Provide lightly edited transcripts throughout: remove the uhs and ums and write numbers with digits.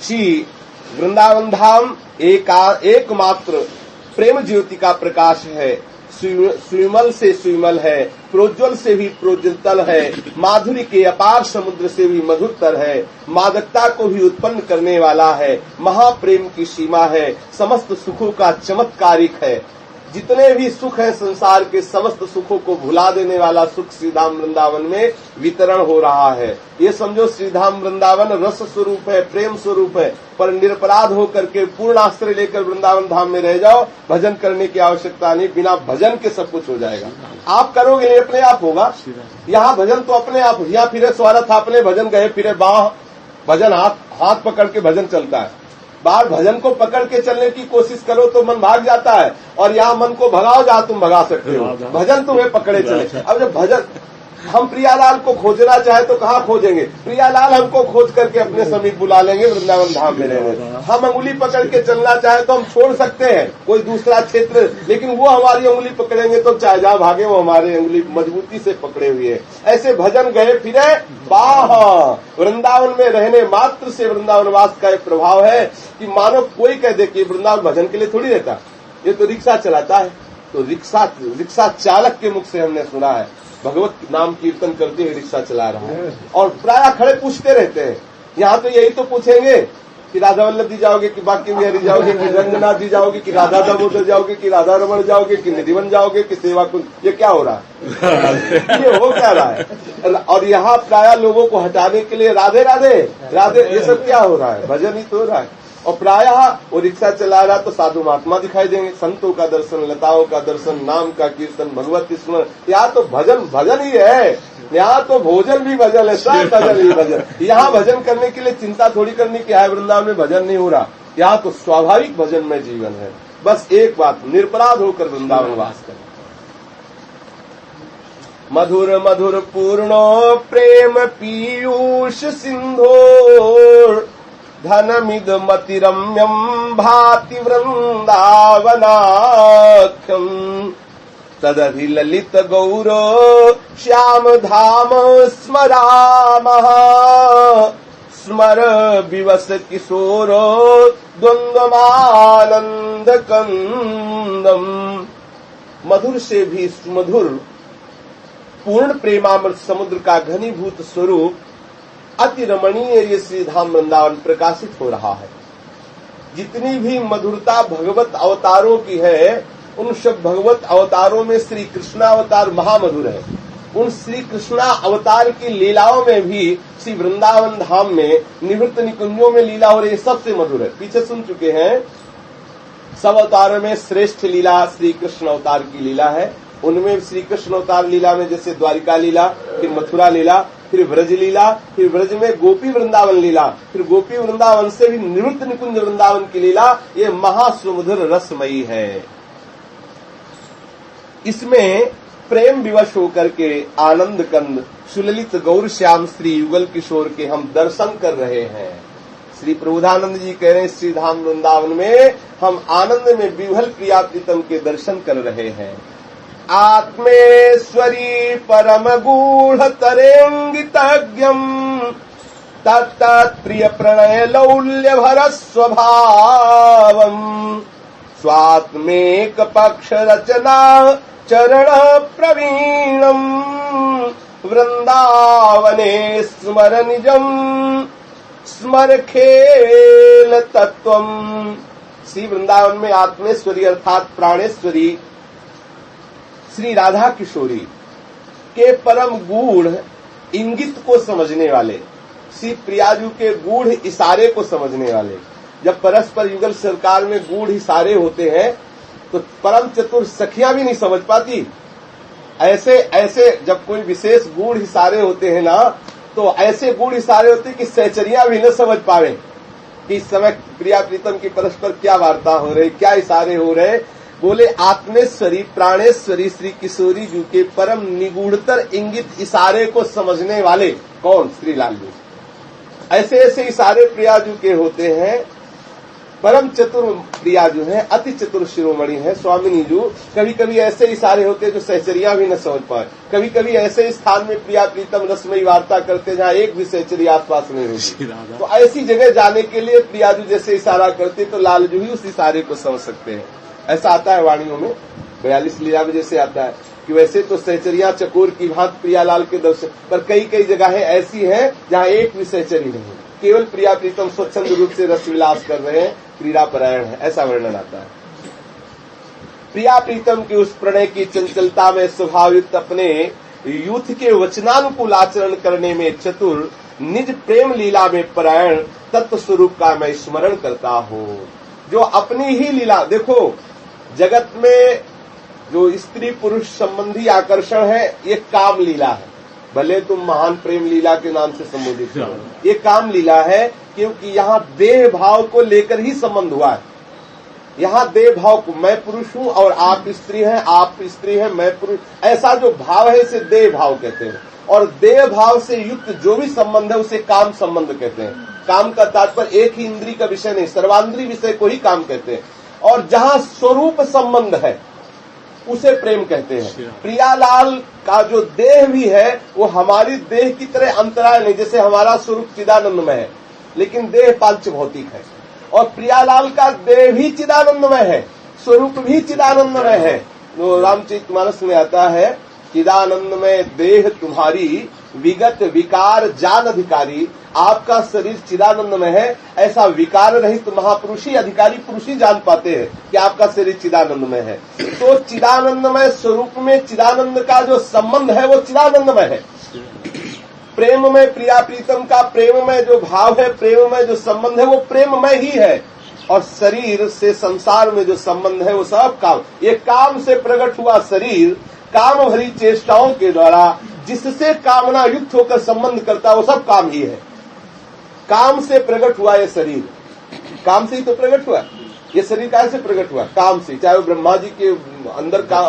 श्री वृंदावन धाम एकमात्र प्रेम ज्योति का प्रकाश है, सुविमल से सुविमल है, प्रोज्वल से भी प्रोज्वलतल है, माधुरी के अपार समुद्र से भी मधुरतर है, मादकता को भी उत्पन्न करने वाला है, महाप्रेम की सीमा है, समस्त सुखों का चमत्कारिक है। जितने भी सुख हैं संसार के समस्त सुखों को भुला देने वाला सुख श्रीधाम वृंदावन में वितरण हो रहा है। ये समझो श्रीधाम वृंदावन रस स्वरूप है, प्रेम स्वरूप है, पर निरपराध होकर के पूर्ण आश्रय लेकर वृंदावन धाम में रह जाओ, भजन करने की आवश्यकता नहीं, बिना भजन के सब कुछ हो जाएगा। आप करोगे नहीं, अपने आप होगा। यहाँ भजन तो अपने आप, यहाँ फिरे स्वार्थ आपने भजन गए फिरे बाह, भजन हाथ पकड़ के भजन चलता है। बाहर भजन को पकड़ के चलने की कोशिश करो तो मन भाग जाता है, और यहाँ मन को भगाओ जहाँ तुम भगा सकते हो, भजन तुम्हें पकड़े चले। अब जब भजन हम प्रियालाल को खोजना चाहे तो कहाँ खोजेंगे? प्रियालाल हमको खोज करके अपने समीप बुला लेंगे वृंदावन धाम में रहने। हम अंगुली पकड़ के चलना चाहे तो हम छोड़ सकते हैं कोई दूसरा क्षेत्र, लेकिन वो हमारी अंगुली पकड़ेंगे तो चाहे जहाँ भागे वो हमारी अंगुली मजबूती से पकड़े हुए है। ऐसे भजन गए फिरे बाह, वृंदावन में रहने मात्र से वृंदावनवास का एक प्रभाव है कि मानो कोई कह दे कि वृंदावन भजन के लिए थोड़ी रहता, ये तो रिक्शा चलाता है। तो रिक्शा चालक के मुख से हमने सुना है भगवत नाम कीर्तन करते हुए रिक्शा चला रहा है, और प्राय खड़े पूछते रहते हैं। यहाँ तो यही तो पूछेंगे कि राधा वल्लभ जी जाओगे कि बाकी बिहारी जाओगे कि रंगनाथ जी जाओगे कि राधा दामोदर जाओगे कि राधा रमण जाओगे कि निधिवन जाओगे कि सेवा कुंज, ये क्या हो रहा है? ये हो क्या रहा है? और यहाँ प्राय लोगों को हटाने के लिए राधे राधे राधे, ये सब क्या हो रहा है? भजन ही तो हो रहा है। और प्रायः वो रिक्शा चला रहा तो साधु महात्मा दिखाई देंगे, संतों का दर्शन, लताओं का दर्शन, नाम का कीर्तन, भगवत स्मरण। यहाँ तो भजन ही है, यहाँ तो भोजन भी भजन है, सब भजन ही भजन। यहाँ भजन करने के लिए चिंता थोड़ी करनी कि हाय वृंदावन में भजन नहीं हो रहा, यहाँ तो स्वाभाविक भजन में जीवन है। बस एक बात, निरपराध होकर वृंदावन वास करें। मधुर मधुर पूर्णो प्रेम पीयूष सिंधो धनमिद मतिरम्यम भाति वृंदावनाख्यम तदधि ललित गौरो श्याम धाम स्मरामः स्मर विवस किशोरो द्वंद्वमानंद कंदम। मधुर से भी सुमधुर पूर्ण प्रेमामृत समुद्र का घनीभूत स्वरूप अति रमणीय ये श्रीधाम वृंदावन प्रकाशित हो रहा है। जितनी भी मधुरता भगवत अवतारों की है, उन सब भगवत अवतारों में श्री कृष्णावतार महामधुर है। उन श्री कृष्णा अवतार की लीलाओं में भी श्री वृंदावन धाम में निवृत्त निकुंजों में लीला हो रही है, सबसे मधुर है। पीछे सुन चुके हैं, सब अवतारों में श्रेष्ठ लीला श्री कृष्ण अवतार की लीला है। उनमें श्री कृष्ण अवतार लीला में जैसे द्वारिका लीला, फिर मथुरा लीला, फिर ब्रज लीला, फिर ब्रज में गोपी वृंदावन लीला, फिर गोपी वृंदावन से भी निवृत्त निकुंज वृंदावन की लीला, ये महासुमधुर रसमयी है। इसमें प्रेम विवश होकर के आनंद कंद सुललित गौर श्याम श्री युगल किशोर के हम दर्शन कर रहे हैं। श्री प्रबोधानंद जी कह रहे हैं श्रीधाम वृंदावन में हम आनंद में विह्वल प्रिया प्रीतम के दर्शन कर रहे हैं। आत्मेश्वरी परम गूढ़ तरेंगितज्ञम तत्त प्रिय प्रणय लौल्य भर स्वभावम स्वात्मेक पक्ष रचना चरण प्रवीणम वृंदावने स्मर निजम स्मर खेल तत्वम। श्री वृंदावन में आत्मेश्वरी अर्थात प्राणेश्वरी श्री राधा किशोरी के परम गूढ़ इंगित को समझने वाले, श्री प्रियाजू के गूढ़ इशारे को समझने वाले। जब परस्पर युगल सरकार में गूढ़ इशारे होते हैं तो परम चतुर सखियां भी नहीं समझ पाती। ऐसे जब कोई विशेष गूढ़ इशारे होते हैं ना, तो ऐसे गूढ़ इशारे होते कि सहचरियां भी न समझ पावे कि इस समय प्रिया प्रीतम की परस्पर क्या वार्ता हो रही, क्या इशारे हो रहे। बोले आत्मेश्वरी प्राणेश्वरी श्री किशोरी जी के परम निगूढ़तर इंगित इशारे को समझने वाले कौन? श्री लाल जी। ऐसे ऐसे इशारे प्रिया जी के होते हैं परम चतुर प्रिया जो है, अति चतुर शिरोमणि है स्वामिनी जो। कभी कभी ऐसे इशारे होते हैं जो सहचरिया भी न समझ पाए, कभी कभी ऐसे स्थान में प्रिया प्रीतम रसमयी वार्ता करते जहाँ एक भी सहचरी आसपास नहीं होती, तो ऐसी जगह जाने के लिए प्रियाजू जैसे इशारा करते तो लालजू ही उस इशारे को समझ सकते हैं। ऐसा आता है वाणियों में, 42 लीला में जैसे आता है कि वैसे तो सहचरिया चकोर की भांति प्रियालाल के दर्शन, पर कई कई जगहें ऐसी हैं जहाँ एक भी सहचरी नहीं, केवल प्रिया प्रीतम स्वच्छंद रूप से रस विलास कर रहे हैं, क्रीड़ा परायण है, ऐसा वर्णन आता है। प्रिया प्रीतम की उस प्रणय की चंचलता में स्वभावयुक्त अपने यूथ के वचनानुकूल आचरण करने में चतुर, निज प्रेम लीला में परायण तत्व स्वरूप का मैं स्मरण करता हूँ। जो अपनी ही लीला, देखो जगत में जो स्त्री पुरुष संबंधी आकर्षण है ये काम लीला है, भले तुम महान प्रेम लीला के नाम से संबोधित करो, ये काम लीला है, क्योंकि यहाँ देह भाव को लेकर ही संबंध हुआ है। यहाँ देह भाव को, मैं पुरुष हूँ और आप स्त्री हैं, आप स्त्री हैं मैं पुरुष, ऐसा जो भाव है इसे देह भाव कहते हैं। और देह भाव से युक्त जो भी संबंध है उसे काम संबंध कहते हैं। काम का तात्पर्य एक ही इंद्री का विषय नहीं, सर्वांद्री विषय को ही काम कहते हैं। और जहाँ स्वरूप संबंध है उसे प्रेम कहते हैं। प्रियालाल का जो देह भी है वो हमारी देह की तरह अंतराय नहीं, जैसे हमारा स्वरूप चिदानंदमय है लेकिन देह पांच भौतिक है, और प्रियालाल का देह भी चिदानंदमय है, स्वरूप भी चिदानंदमय है। तो रामचरितमानस में आता है, चिदानंदमय देह तुम्हारी विगत विकार जान अधिकारी, आपका शरीर चिदानंदमय है, ऐसा विकार रहित महापुरुषी अधिकारी पुरुष ही जान पाते हैं कि आपका शरीर चिदानंदमय है। तो चिदानंदमय स्वरूप में चिदानंद का जो संबंध है वो चिदानंदमय है। प्रेम में प्रिया प्रीतम का प्रेम में जो भाव है, प्रेम में जो संबंध है वो प्रेममय ही है। और शरीर से संसार में जो संबंध है वो सब काम, ये काम से प्रकट हुआ शरीर काम भरी चेष्टाओं के द्वारा जिससे कामना युक्त होकर संबंध करता है वो सब काम ही है। काम से प्रकट हुआ ये शरीर, काम से ही तो प्रकट हुआ। ये शरीर कैसे प्रकट हुआ? काम से। चाहे वो ब्रह्मा जी के अंदर का,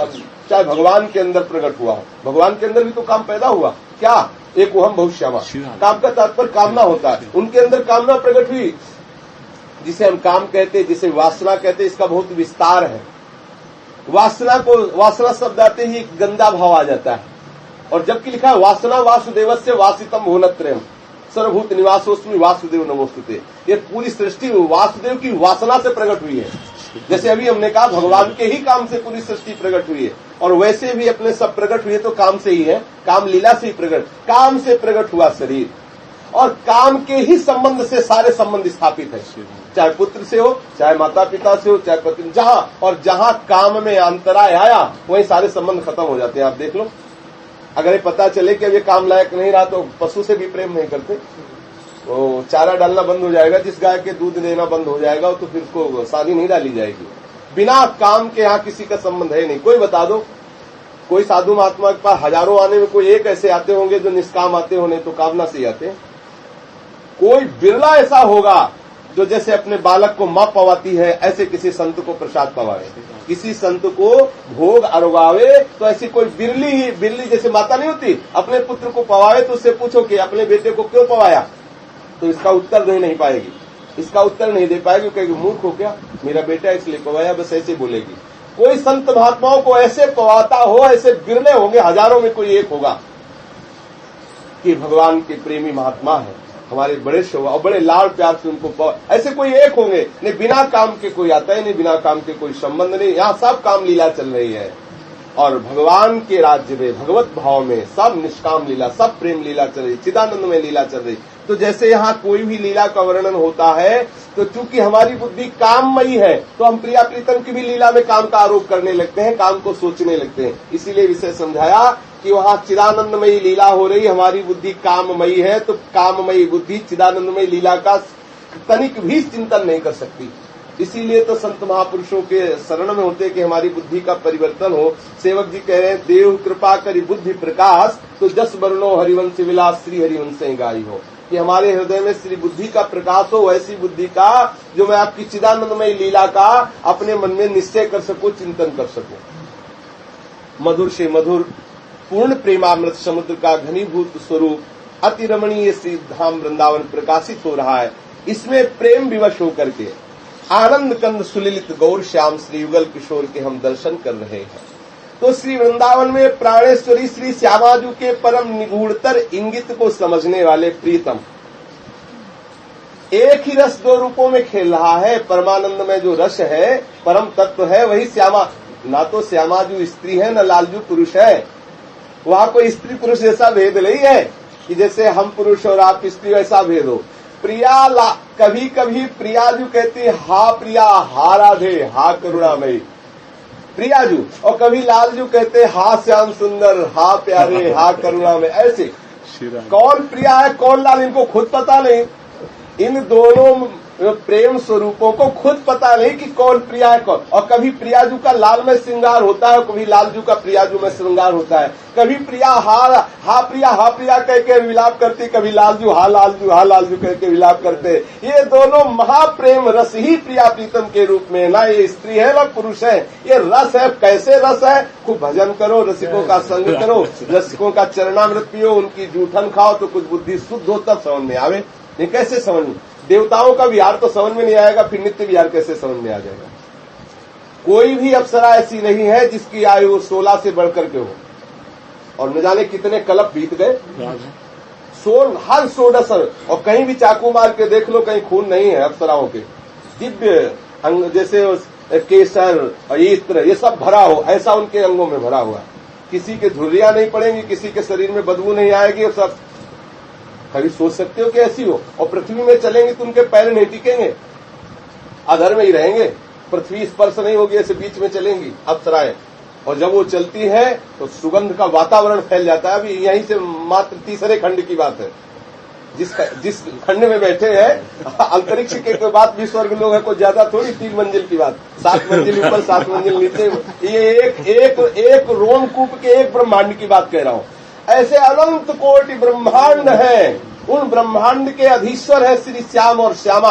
चाहे भगवान के अंदर प्रकट हुआ हो, भगवान के अंदर भी तो काम पैदा हुआ। क्या? एक वो हम भविष्यमा, काम का तात्पर्य कामना होता है, उनके अंदर कामना प्रकट हुई, जिसे हम काम कहते, जिसे वासना कहते, इसका बहुत विस्तार है। वासना को, वासना शब्द आते ही एक गंदा भाव आ जाता है, और जबकि लिखा है वासना वासुदेवस्य वासितम भुवनत्रयम् सर्वभूत निवासोस्मि वासुदेव नमोस्तुते। ये पूरी सृष्टि वासुदेव की वासना से प्रकट हुई है। जैसे अभी हमने कहा भगवान के ही काम से पूरी सृष्टि प्रकट हुई है, और वैसे भी अपने सब प्रकट हुए तो काम से ही है, काम लीला से ही प्रकट, काम से प्रकट हुआ शरीर, और काम के ही संबंध से सारे संबंध स्थापित है, चाहे पुत्र से हो, चाहे माता पिता से हो, चाहे पत्नी, जहां काम में अंतराय आया वहीं सारे संबंध खत्म हो जाते हैं। आप देख लो, अगर ये पता चले कि अब ये काम लायक नहीं रहा तो पशु से भी प्रेम नहीं करते, वो चारा डालना बंद हो जाएगा, जिस गाय के दूध देना बंद हो जाएगा तो फिर उसको सानी नहीं डाली जाएगी। बिना काम के यहाँ किसी का संबंध है नहीं। कोई बता दो, कोई साधु महात्मा के पास हजारों आने में कोई एक ऐसे आते होंगे जो निष्काम आते होने, तो कामना से ही आते हैं। कोई बिरला ऐसा होगा जो जैसे अपने बालक को मां पवाती है ऐसे किसी संत को प्रसाद पवावे, किसी संत को भोग अरुगावे, तो ऐसी कोई बिरली जैसे माता नहीं होती, अपने पुत्र को पवावे तो उससे पूछो कि अपने बेटे को क्यों पवाया, तो इसका उत्तर नहीं पाएगी, इसका उत्तर नहीं दे पाएगी, कहेगी मूर्ख हो क्या, मेरा बेटा इसलिए पवाया, बस ऐसे बोलेगी। कोई संत महात्माओं को ऐसे पवाता हो, ऐसे बिरले होंगे, हजारों में कोई एक होगा कि भगवान के प्रेमी महात्मा है, हमारे बड़े शोभा और बड़े लाड प्यार से उनको, ऐसे कोई एक होंगे। नहीं, बिना काम के कोई आता ही नहीं, बिना काम के कोई संबंध नहीं। यहाँ सब काम लीला चल रही है, और भगवान के राज्य में, भगवत भाव में सब निष्काम लीला, सब प्रेम लीला चल रही, चिदानंद में लीला चल रही। तो जैसे यहाँ कोई भी लीला का वर्णन होता है, तो चूंकि हमारी बुद्धि काममयी है तो हम प्रिया प्रीतम की भी लीला में काम का आरोप करने लगते हैं, काम को सोचने लगते हैं। इसीलिए विषय समझाया कि वहाँ चिदानंदमयी लीला हो रही, हमारी बुद्धि काममयी है, तो काममयी बुद्धि चिदानंदमयी लीला का तनिक भी चिंतन नहीं कर सकती। इसीलिए तो संत महापुरुषों के शरण में होते कि हमारी बुद्धि का परिवर्तन हो। सेवक जी कह रहे हैं, देव कृपा करी बुद्धि प्रकाश, तो जस वर्णो हरिवंश विलास श्री हरिवंश गाई हो, कि हमारे हृदय में श्री बुद्धि का प्रकाश हो, ऐसी बुद्धि का जो मैं आपकी चिदानंदमयी लीला का अपने मन में निश्चय कर सकूं, चिंतन कर सकूं। मधुर से मधुर पूर्ण प्रेमामृत समुद्र का घनीभूत स्वरूप अति रमणीय श्री धाम वृंदावन प्रकाशित हो रहा है। इसमें प्रेम विवश होकर के आनंद कंद सुललित गौर श्याम श्री युगल किशोर के हम दर्शन कर रहे हैं। तो श्री वृंदावन में प्राणेश्वरी श्री श्यामाजू के परम निगूढ़तर इंगित को समझने वाले प्रीतम एक ही रस दो रूपों में खेल रहा है। परमानंद में जो रस है, परम तत्व है, वही श्यामा। ना तो श्यामाजू स्त्री है, न लालजू पुरुष है। वहां कोई स्त्री पुरुष जैसा भेद नहीं है कि जैसे हम पुरुष और आप स्त्री वैसा भेद हो। प्रिया कभी कभी प्रियाजू कहती है हा प्रिया, हा राधे, हा करुणामयी प्रियाजू, और कभी लालजू कहते हा श्याम सुंदर, हा प्यारे, हा करुणामय। ऐसे कौन प्रिया है कौन लाल इनको खुद पता नहीं। इन दोनों प्रेम स्वरूपों को खुद पता नहीं कि कौन प्रिया है कौन। और कभी प्रियाजू का लाल में श्रृंगार होता है, कभी लालजू का प्रियाजू में श्रृंगार होता है। कभी प्रिया हा प्रिया कह के विलाप करती, कभी लालजू हा लालजू कह के विलाप करते। ये दोनों महाप्रेम रस ही प्रिया प्रीतम के रूप में, ना ये स्त्री है ना पुरुष है, ये रस है। कैसे रस है? खूब भजन करो, रसिकों का संग करो, रसिकों का चरणामृत पियो, उनकी जूठन खाओ तो कुछ बुद्धि शुद्ध हो, तब समझ में आवे। ये कैसे समझ में? देवताओं का विहार तो समझ में नहीं आएगा, फिर नित्य विहार कैसे समझ में आ जाएगा? कोई भी अप्सरा ऐसी नहीं है जिसकी आयु 16 से बढ़कर के हो। और न जाने कितने कल्प बीत गए, हर 16। और कहीं भी चाकू मार के देख लो, कहीं खून नहीं है अप्सराओं के। दिव्य अंग जैसे केसर और इत्र ये सब भरा हो, ऐसा उनके अंगों में भरा हुआ। किसी के धुर्रियां नहीं पड़ेंगी, किसी के शरीर में बदबू नहीं आएगी। और सब कभी सोच सकते हो कि ऐसी हो? और पृथ्वी में चलेंगे तो उनके पैर नहीं टिकेंगे, अधर में ही रहेंगे, पृथ्वी स्पर्श नहीं होगी, ऐसे बीच में चलेंगी अप्सराएं। और जब वो चलती है तो सुगंध का वातावरण फैल जाता है। अभी यहीं से मात्र तीसरे खंड की बात है, जिस खंड में बैठे हैं अंतरिक्ष के बाद भी स्वर्ग लोग है, कोई ज्यादा थोड़ी 3 मंजिल की बात, 7 मंजिल ऊपर 7 मंजिल नीचे। ये एक रोमकूप के एक ब्रह्मांड की बात कह रहा हूं। ऐसे अनंत कोटि ब्रह्मांड है, उन ब्रह्मांड के अधीश्वर है श्री श्याम और श्यामा।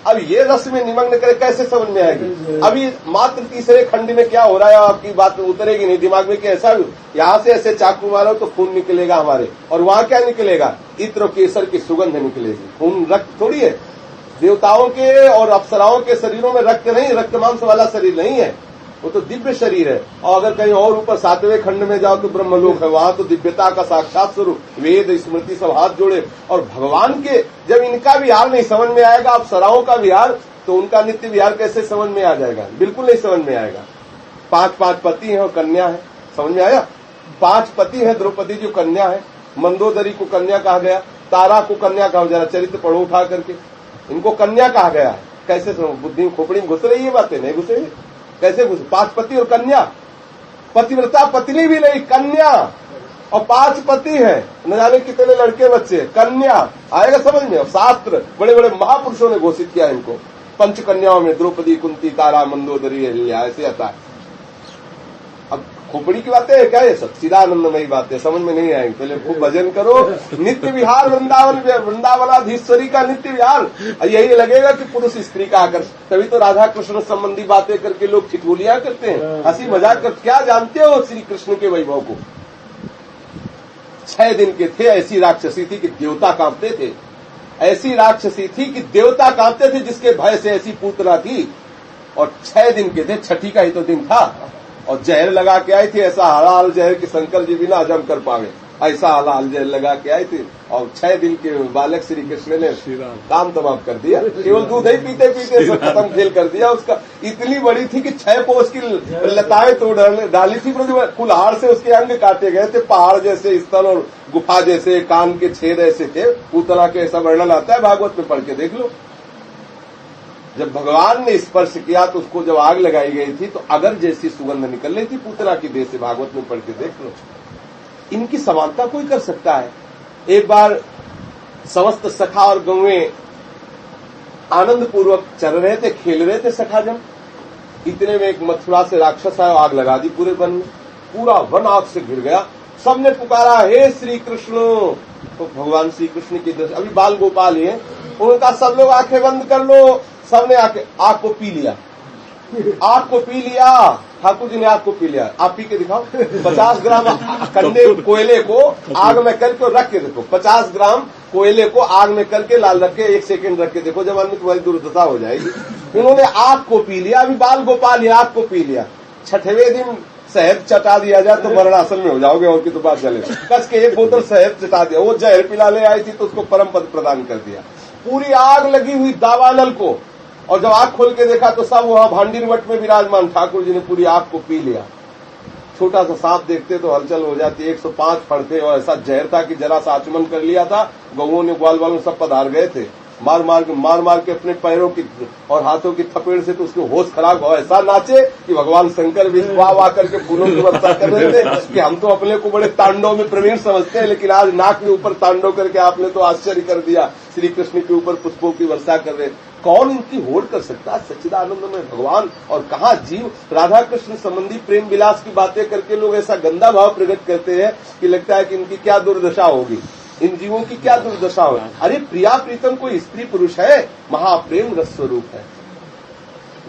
अब ये रस में निमग्न करे कैसे समझ में आएगी? अभी मात्र तीसरे खंड में क्या हो रहा है आपकी बात उतरेगी नहीं दिमाग में कि ऐसा यहाँ से ऐसे चाकू मारो तो खून निकलेगा हमारे, और वहां क्या निकलेगा? इत्र केसर की सुगंध निकलेगी। खून रक्त थोड़ी है। देवताओं के और अप्सराओं के शरीरों में रक्त नहीं, रक्त मांस वाला शरीर नहीं है, वो तो दिव्य शरीर है। और अगर कहीं और ऊपर 7वें खंड में जाओ तो ब्रह्मलोक है, वहां तो दिव्यता का साक्षात स्वरूप, वेद स्मृति सब हाथ जोड़े। और भगवान के जब इनका विहार नहीं समझ में आएगा, अप्सराओं का विहार, तो उनका नित्य विहार कैसे समझ में आ जाएगा? बिल्कुल नहीं समझ में आएगा। 5 पति हैं और कन्या है, समझ में आया? 5 पति है, द्रौपदी जो कन्या है, मंदोदरी को कन्या कहा गया, तारा को कन्या कहा। जरा चरित्र पढ़ो उठा करके, इनको कन्या कहा गया है। कैसे बुद्धि खोपड़ी में घुस रही है बातें? नहीं घुस रही, कैसे घुस? 5 पति और कन्या, पतिव्रता पत्नी भी नहीं, कन्या। और 5 पति हैं, न जाने कितने लड़के बच्चे, कन्या आएगा समझ में? और शास्त्र बड़े बड़े महापुरुषों ने घोषित किया इनको, 5 कन्याओं में द्रौपदी, कुंती, तारा, मंदोदरी, अहिल्या, ऐसे आता है। अब खोपड़ी की बातें है क्या? ये सब चिदानंदमयी बातें समझ में नहीं आएंगी। पहले खूब भजन करो, नित्य विहार वृंदावनाधीश्वरी का नित्य विहार। यही लगेगा कि पुरुष स्त्री का आकर्षण। तभी तो राधा कृष्ण संबंधी बातें करके लोग ठिठोलियां करते हैं, हंसी मजाक कर। क्या जानते हो श्री कृष्ण के वैभव को? 6 दिन के थे, ऐसी राक्षसी थी कि देवता कांपते थे। ऐसी राक्षसी थी कि देवता कांपते थे, जिसके भय से ऐसी पूतना थी। और 6 दिन के थे, छठी का ही तो दिन था। और जहर लगा के आई थी, ऐसा हलाल जहर कि शंकर जी भी ना हजम कर पावे, ऐसा हलाल जहर लगा के आई थी। और 6 दिन के बालक श्री कृष्ण ने काम तमाम कर दिया। केवल दूध ही पीते पीते सब खत्म खेल कर दिया उसका। इतनी बड़ी थी कि 6 पोष की लताएं तोड़ डाली थी, कुल्हाड़ से उसके अंग काटे गए थे। पहाड़ जैसे स्थल और गुफा जैसे, कान के छेद ऐसे थे। पूतना के ऐसा वर्णन आता है, भागवत में पढ़ के देख लो। जब भगवान ने स्पर्श किया तो उसको जब आग लगाई गई थी तो अगर जैसी सुगंध निकल रही थी पूतना की देह से, भागवत में पढ़ के देख लो। इनकी समानता कोई कर सकता है? एक बार समस्त सखा और गौएं आनंद पूर्वक चल रहे थे, खेल रहे थे सखाजन। इतने में एक मथुरा से राक्षस आया, आग लगा दी पूरे वन में। पूरा वन आग से घिर गया। सबने पुकारा, हे श्री कृष्ण। तो भगवान श्री कृष्ण की दृष्टि, अभी बाल गोपाल ही है, उनका सब लोग आंखें बंद कर लो। सबने आग को पी लिया, आग को पी लिया। ठाकुर जी ने आग को पी लिया। आप पी के दिखाओ। 50 ग्राम कंडे कोयले को आग में करके रख के देखो। 50 ग्राम कोयले को आग में करके लाल रख के 1 सेकंड रख के देखो, जब आदमी तुम्हारी दुर्दशा हो जाएगी। उन्होंने आग को पी लिया। अभी बाल गोपाल आग को पी लिया। छठवें दिन शहद चटा दिया जाए तो मरणासन में हो जाओगे, और की तो बात चले। कस के एक बोतल शहद चटा दिया, वो जहर पिलाने आई थी तो उसको परम पद प्रदान कर दिया। पूरी आग लगी हुई दावानल को, और जब आग खोल के देखा तो सब वहां भांडीरवट में विराजमान ठाकुर जी ने पूरी आग को पी लिया। छोटा सा सांप देखते तो हलचल हो जाती। 105 फड़ थे और ऐसा जहर था कि जरा सा आचमन कर लिया था, गौओं ने ग्वाल वालों सब पधार गए थे। मार मार के अपने पैरों की और हाथों की थपेड़ से तो उसके होश खराब हो, ऐसा नाचे कि भगवान शंकर भी वाह करके फूलों की वर्षा कर रहे थे कि हम तो अपने को बड़े तांडव में प्रवीण समझते हैं, लेकिन आज नाक के ऊपर तांडव करके आपने तो आश्चर्य कर दिया। श्री कृष्ण के ऊपर पुष्पों की वर्षा कर रहे। कौन इनकी होड़ कर सकता है? सच्चिदानंद में भगवान और कहाँ जीव। राधा कृष्ण संबंधी प्रेम विलास की बातें करके लोग ऐसा गंदा भाव प्रकट करते हैं कि लगता है कि इनकी क्या दुर्दशा होगी, इन जीवों की क्या दुर्दशा हो। अरे प्रिया प्रीतम कोई स्त्री पुरुष है, महाप्रेम रस स्वरूप है।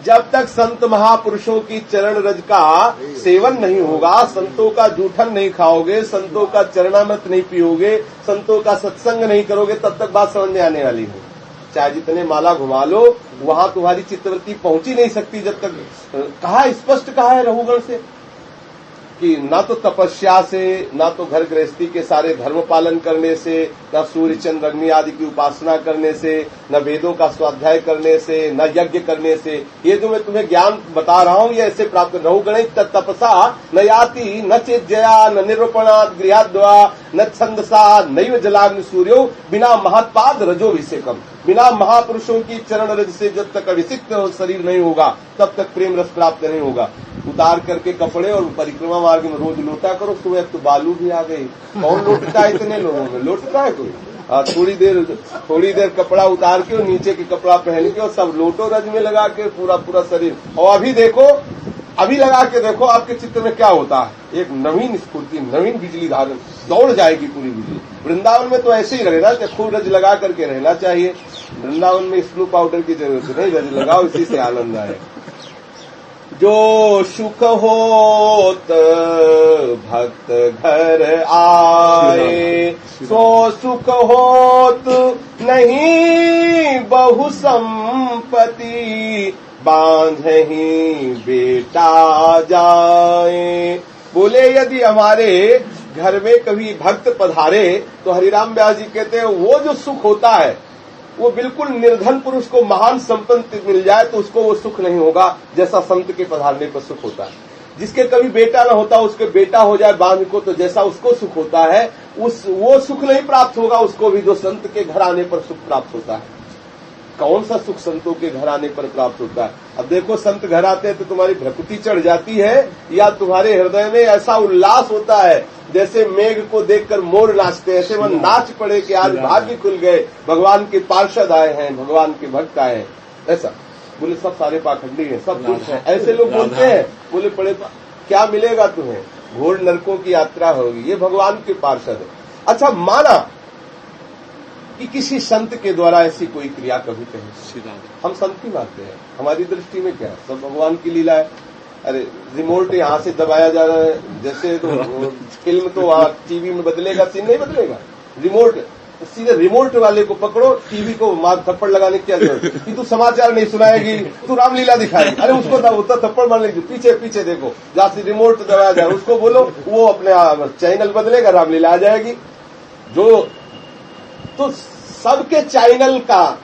जब तक संत महापुरुषों की चरण रज का सेवन नहीं होगा, संतों का जूठन नहीं खाओगे, संतों का चरणामृत नहीं पियोगे, संतों का सत्संग नहीं करोगे, तब तक बात समझ में आने वाली है। चाहे जितने माला घुमा लो, वहां तुम्हारी चित्तवृत्ति पहुंच ही नहीं सकती जब तक। कहा स्पष्ट कहा है रघुगण से कि ना तो तपस्या से, ना तो घर गृहस्थी के सारे धर्म पालन करने से, न सूर्य चंद्र अग्नि आदि की उपासना करने से, न वेदों का स्वाध्याय करने से, न यज्ञ करने से। ये जो मैं तुम्हें ज्ञान बता रहा हूं, ये ऐसे प्राप्त रघुगणित तपसा न याति न चेज्जया न निरूपणा गृहाद्वा न छंदसा नैव जलाग्नि सूर्यो बिना महत्पाद रजोभिषेकम। बिना महापुरुषों की चरण रज से जब तक अभिषिक्त शरीर नहीं होगा, तब तक प्रेम रस प्राप्त नहीं होगा। उतार करके कपड़े और परिक्रमा मार्ग में रोज लोटा करो। सुबह तो बालू भी आ गई, कौन लोटता है इतने लोगों में? लोटता है कोई? थोड़ी देर कपड़ा उतार के और नीचे के कपड़ा पहन के और सब लोटो रज में लगा के पूरा शरीर। और अभी देखो, अभी लगा के देखो आपके चित्त में क्या होता है। एक नवीन स्फूर्ति, नवीन बिजली धारण दौड़ जाएगी पूरी बिजली। वृंदावन में तो ऐसे ही रहना, खूब रज लगा करके रहना चाहिए। वृंदावन में स्नो पाउडर की जरूरत नहीं, रज लगाओ, इसी से आनंद आए। जो सुख होत भक्त घर आए, सो सुख होत नहीं बहु संपत्ति, बांधहि बेटा जाए। बोले यदि हमारे घर में कभी भक्त पधारे तो हरिराम व्यास जी कहते हैं वो जो सुख होता है वो बिल्कुल निर्धन पुरुष को महान संपत्ति मिल जाए तो उसको वो सुख नहीं होगा जैसा संत के पधारने पर सुख होता है। जिसके कभी बेटा न होता उसके बेटा हो जाए बांध को, तो जैसा उसको सुख होता है वो सुख नहीं प्राप्त होगा उसको भी जो संत के घर आने पर सुख प्राप्त होता है। कौन सा सुख संतों के घर आने पर प्राप्त होता है? अब देखो, संत घर आते हैं तो तुम्हारी भ्रकुटी चढ़ जाती है या तुम्हारे हृदय में ऐसा उल्लास होता है जैसे मेघ को देखकर मोर नाचते, ऐसे मन नाच पड़े कि आज भाग्य खुल गए, भगवान के पार्षद आए हैं, भगवान के भक्त आए हैं। ऐसा बोले सब सारे पाखंडी हैं, सब कुछ है, ऐसे लोग बोलते हैं। बोले पड़े क्या मिलेगा तुम्हें? घोर नरकों की यात्रा होगी, ये भगवान के पार्षद है। अच्छा, माना कि किसी संत के द्वारा ऐसी कोई क्रिया कभी कही, हम संत ही मानते हैं, हमारी दृष्टि में क्या सब भगवान की लीला है। अरे रिमोट यहाँ से दबाया जा रहा है, जैसे तो फिल्म तो वहाँ टीवी में बदलेगा, सीन नहीं बदलेगा। रिमोट तो सीधे रिमोट वाले को पकड़ो, टीवी को मार थप्पड़ लगाने की क्या जरूरत कि तू समाचार नहीं सुनाएगी, तू रामलीला दिखाएगी। अरे उसको थप्पड़ मारने की पीछे पीछे देखो, जहाँ से रिमोट दबाया जाए उसको बोलो, वो अपने चैनल बदलेगा, रामलीला आ जाएगी। जो तो सबके चैनल का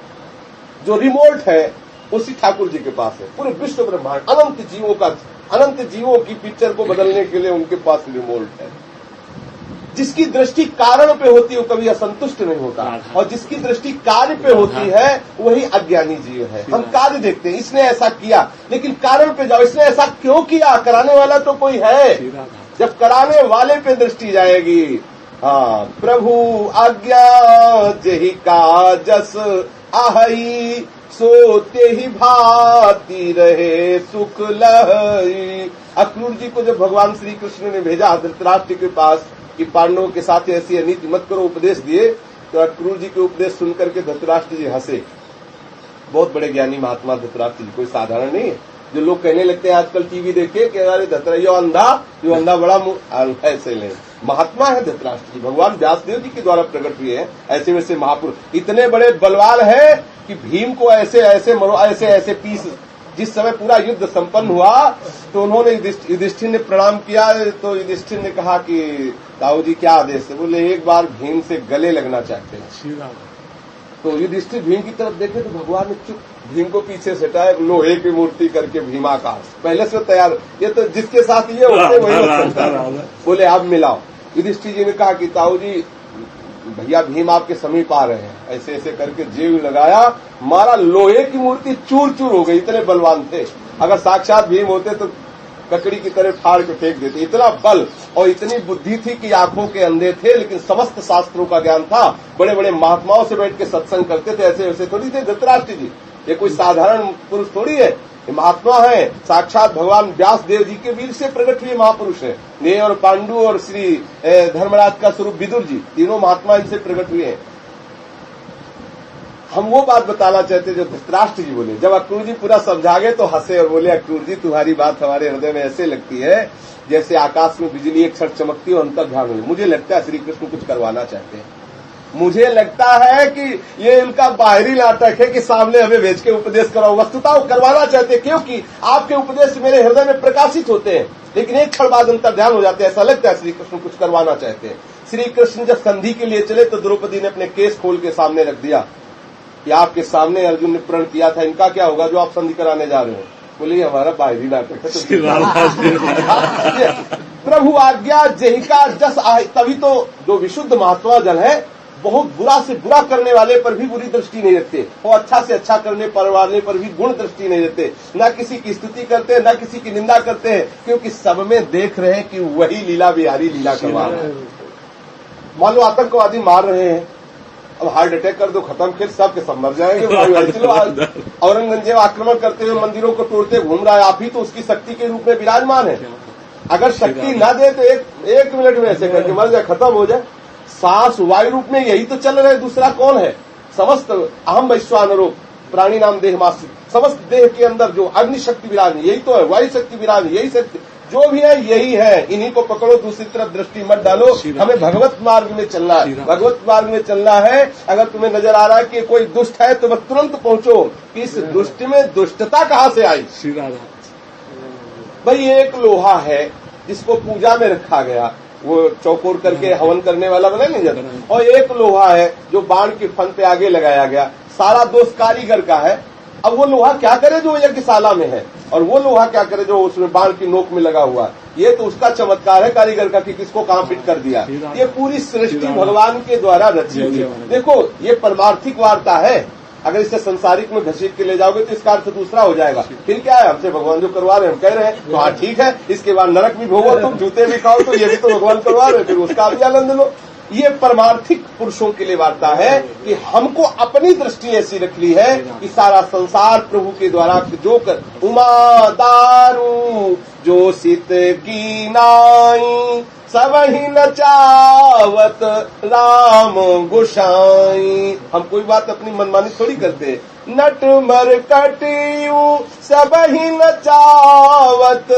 जो रिमोट है उसी ठाकुर जी के पास है। पूरे विश्व ब्रह्मांड अनंत जीवों की पिक्चर को बदलने के लिए उनके पास रिमोट है। जिसकी दृष्टि कारण पे होती है वो कभी असंतुष्ट नहीं होता, और जिसकी दृष्टि कार्य पे होती है वही अज्ञानी जीव है। हम कार्य देखते हैं, इसने ऐसा किया, लेकिन कारण पे जाओ, इसने ऐसा क्यों किया? कराने वाला तो कोई है। जब कराने वाले पे दृष्टि जाएगी, हाँ, प्रभु आज्ञा जही का जस आहई, सोते ही भाती रहे सुख लहई। अक्रूर जी को जब भगवान श्री कृष्ण ने भेजा धृतराष्ट्र के पास कि पांडवों के साथ ऐसी अनीति मत करो, उपदेश दिए, तो अक्रूर जी के उपदेश सुनकर के धृतराष्ट्र जी हंसे। बहुत बड़े ज्ञानी महात्मा धृतराष्ट्र जी, कोई साधारण नहीं है। जो लोग कहने लगते हैं आजकल टीवी देखे कि अरे धृतराष्ट्र यो अंधा बड़ा ऐसे नहीं, महात्मा है धृतराष्ट्र जी, भगवान व्यासदेव जी के द्वारा प्रकट हुए हैं। ऐसे वैसे महापुरुष, इतने बड़े बलवान हैं कि भीम को ऐसे ऐसे मरो, ऐसे ऐसे पीस। जिस समय पूरा युद्ध संपन्न हुआ तो उन्होंने युधिष्ठिर ने प्रणाम किया, तो युधिष्ठिर ने कहा कि ताऊ जी क्या आदेश है? बोले एक बार भीम से गले लगना चाहते हैं। तो युधिष्ठिर भीम की तरफ देखे तो भगवान ने चुप, भीम को पीछे से हटाया, लोहे की मूर्ति करके भीमाकार पहले से तैयार। ये तो जिसके साथ ये होते वही बोले आप मिलाओ। युधिष्ठिर जी ने कहा कि ताऊ जी भैया भीम आपके समीप आ रहे हैं, ऐसे ऐसे करके जेब लगाया, मारा, लोहे की मूर्ति चूर चूर हो गई, इतने बलवान थे। अगर साक्षात भीम होते तो ककड़ी की तरह फाड़ के फेंक देते, इतना बल और इतनी बुद्धि थी कि आंखों के अंधे थे, लेकिन समस्त शास्त्रों का ज्ञान था। बड़े बड़े महात्माओं से बैठ के सत्संग करते थे, ऐसे ऐसे थोड़ी थे धृतराष्ट्र जी, ये कोई साधारण पुरुष थोड़ी है, ये महात्मा है, साक्षात भगवान व्यास देव जी के वीर से प्रकट हुए महापुरुष है। ये और पांडु और श्री धर्मराज का स्वरूप विदुर जी, तीनों महात्मा इनसे प्रकट हुए हैं। हम वो बात बताना चाहते जो धृतराष्ट्र जी बोले। जब अक्रूर जी पूरा समझा गए तो हंसे और बोले अक्रूर जी तुम्हारी बात हमारे हृदय में ऐसे लगती है जैसे आकाश में बिजली एक क्षण चमकती है और अंतर्ध्यान में। मुझे लगता है श्री कृष्ण कुछ करवाना चाहते हैं, मुझे लगता है कि ये उनका बाहरी नाटक है कि सामने हमें भेज के उपदेश कराओ। वस्तुतः वो करवाना चाहते हैं, क्योंकि आपके उपदेश मेरे हृदय में प्रकाशित होते हैं, लेकिन एक क्षण बाद अंतर्ध्यान हो जाते हैं। ऐसा लगता है श्री कृष्ण कुछ करवाना चाहते हैं। श्री कृष्ण जब संधि के लिए चले तो द्रौपदी ने अपने केस खोल के सामने रख दिया कि आपके सामने अर्जुन ने प्रण किया था, इनका क्या होगा जो आप संधि कराने जा रहे हो? बोले हमारा बाहरी नाटक है। प्रभु आज्ञा जही का जस आए, तभी तो जो विशुद्ध महात्मा जन है बहुत बुरा से बुरा करने वाले पर भी बुरी दृष्टि नहीं रखते, और अच्छा से अच्छा करने पर वाले पर भी गुण दृष्टि नहीं रखते, न किसी की स्तुति करते हैं न किसी की निंदा करते हैं, क्योंकि सब में देख रहे हैं कि वही लीला बिहारी लीला करवा रहे हैं। मान लो आतंकवादी मार रहे हैं, अब हार्ट अटैक कर दो, खत्म, फिर सब के सब मर जाएंगे। चलो औरंगजेब आक्रमण करते हुए मंदिरों को तोड़ते घूम रहा है, आप ही तो उसकी शक्ति के रूप में विराजमान है। अगर शक्ति ना दे तो एक मिनट में ऐसे करके मर जाए, खत्म हो जाए। सांस वायु रूप में यही तो चल रहे, दूसरा कौन है? समस्त अहम वैश्वानरो प्राणी नाम देह मास, समस्त देह के अंदर जो अग्नि शक्ति विराज यही तो है, वायु शक्ति विराज यही शक्ति जो भी है यही है। इन्हीं को पकड़ो, दूसरी तरफ दृष्टि मत डालो। हमें भगवत मार्ग में चलना है, भगवत मार्ग में चलना है। अगर तुम्हें नजर आ रहा है कि कोई दुष्ट है तो बस तुरंत पहुंचो कि इस दुष्ट में दुष्टता कहाँ से आई। भाई एक लोहा है जिसको पूजा में रखा गया, वो चौकोर करके हवन करने वाला बना नहीं जाता, और एक लोहा है जो बाण के फन पे आगे लगाया गया, सारा दोष कारीगर का है। अब वो लोहा क्या करे जो यज्ञशाला में है, और वो लोहा क्या करे जो उसमें बाण की नोक में लगा हुआ है? ये तो उसका चमत्कार है कारीगर का कि किसको कहाँ फिट कर दिया। ये पूरी सृष्टि भगवान के द्वारा रची हुई है। देखो ये परमार्थिक वार्ता है, अगर इसे संसारिक में घसीट के ले जाओगे तो इसका अर्थ दूसरा हो जाएगा। फिर क्या है, हमसे भगवान जो करवा रहे हैं हम कह रहे हैं तो हाँ ठीक है, इसके बाद नरक भी भोगो, तुम जूते भी खाओ, तो ये भी तो भगवान करवा रहे हैं, फिर उसका भी आनंद लो। ये परमार्थिक पुरुषों के लिए वार्ता है कि हमको अपनी दृष्टि ऐसी रख ली है कि सारा संसार प्रभु के द्वारा जो कर उमा दारू जो सित की नाई सब ही नचावत राम गोसाई। हम कोई बात अपनी मनमानी थोड़ी करते, नट मरकटियू सब ही नचावत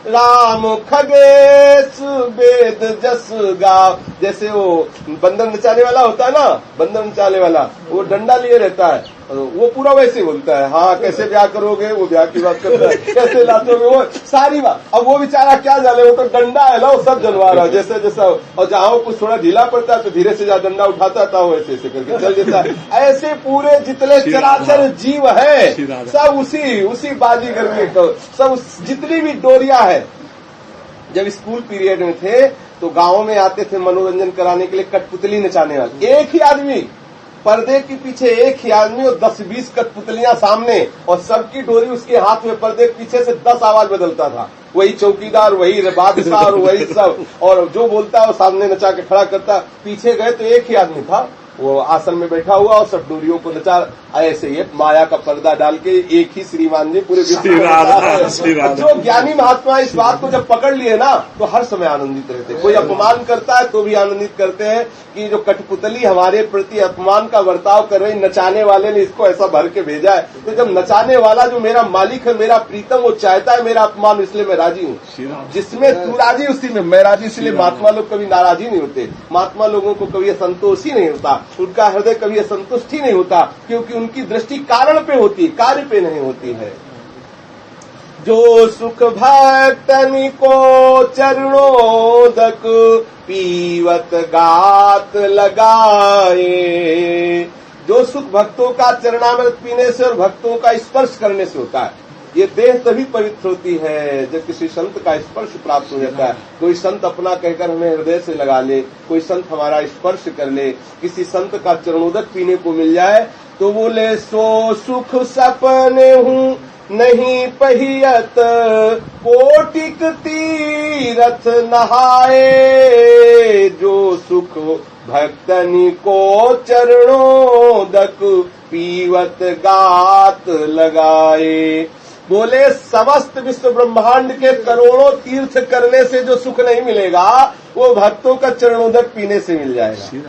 राम खगेश वेद जस गाव। जैसे वो बंदर नचाने वाला होता है ना, बंदर नचाने वाला वो डंडा लिए रहता है, वो पूरा वैसे बोलता है, हाँ कैसे ब्याह करोगे, वो ब्याह की बात करता है, कैसे लातोगे, वो सारी बात। अब वो बेचारा क्या जाने, वो तो डंडा है ना, वो सब जनवा रहा है जैसे जैसा, और जहाँ कुछ थोड़ा ढीला पड़ता है तो धीरे से डंडा उठाता था, वो ऐसे ऐसे करके चल देता है। ऐसे पूरे जितने चराचर जीव है सब उसी बाजीगर के, सब जितनी भी डोरिया है। जब स्कूल पीरियड में थे तो गाँव में आते थे मनोरंजन कराने के लिए कठपुतली नचाने वाले, एक ही आदमी पर्दे के पीछे, एक ही आदमी और 10-20 कठपुतलियां सामने, और सबकी डोरी उसके हाथ में, पर्दे के पीछे से 10 आवाज बदलता था, वही चौकीदार, वही बादशाह और वही सब, और जो बोलता है वो सामने नचा के खड़ा करता। पीछे गए तो एक ही आदमी था, वो आसन में बैठा हुआ और सब डोरियों को नचा, ऐसे ये माया का पर्दा डाल के एक ही श्रीमान जी पूरे जो ज्ञानी महात्मा इस बात को जब पकड़ लिए ना तो हर समय आनंदित रहते। कोई अपमान करता है तो भी आनंदित करते हैं कि जो कठपुतली हमारे प्रति अपमान का बर्ताव कर रही, नचाने वाले ने इसको ऐसा भर के भेजा है। तो जब नचाने वाला जो मेरा मालिक है, मेरा प्रीतम, वो चाहता है मेरा अपमान, इसलिए मैं राजी हूँ। जिसमें तू राजी उसी में मैं राजी, इसलिए महात्मा लोग कभी नाराजी नहीं होते, महात्मा लोगों को कभी असंतोष ही नहीं होता। उनका हृदय कभी असंतुष्ट ही नहीं होता, क्योंकि उनकी दृष्टि कारण पे होती, कार्य पे नहीं होती है। जो सुख भक्तनि को चरणोदक पीवत गात लगाए। जो सुख भक्तों का चरणामृत पीने से और भक्तों का स्पर्श करने से होता है। ये देह तभी पवित्र होती है जब किसी संत का स्पर्श प्राप्त हो जाता है। कोई संत अपना कहकर हमें हृदय से लगा ले, कोई संत हमारा स्पर्श कर ले, किसी संत का चरणोदक पीने को मिल जाए तो बोले सो सुख सपने हूँ नहीं पहियत कोटिक तीरथ नहाए। जो सुख भक्तनि को चरणोदक पीवत गात लगाए। बोले समस्त विश्व ब्रह्मांड के करोड़ों तीर्थ करने से जो सुख नहीं मिलेगा वो भक्तों का चरणोदक पीने से मिल जाएगा।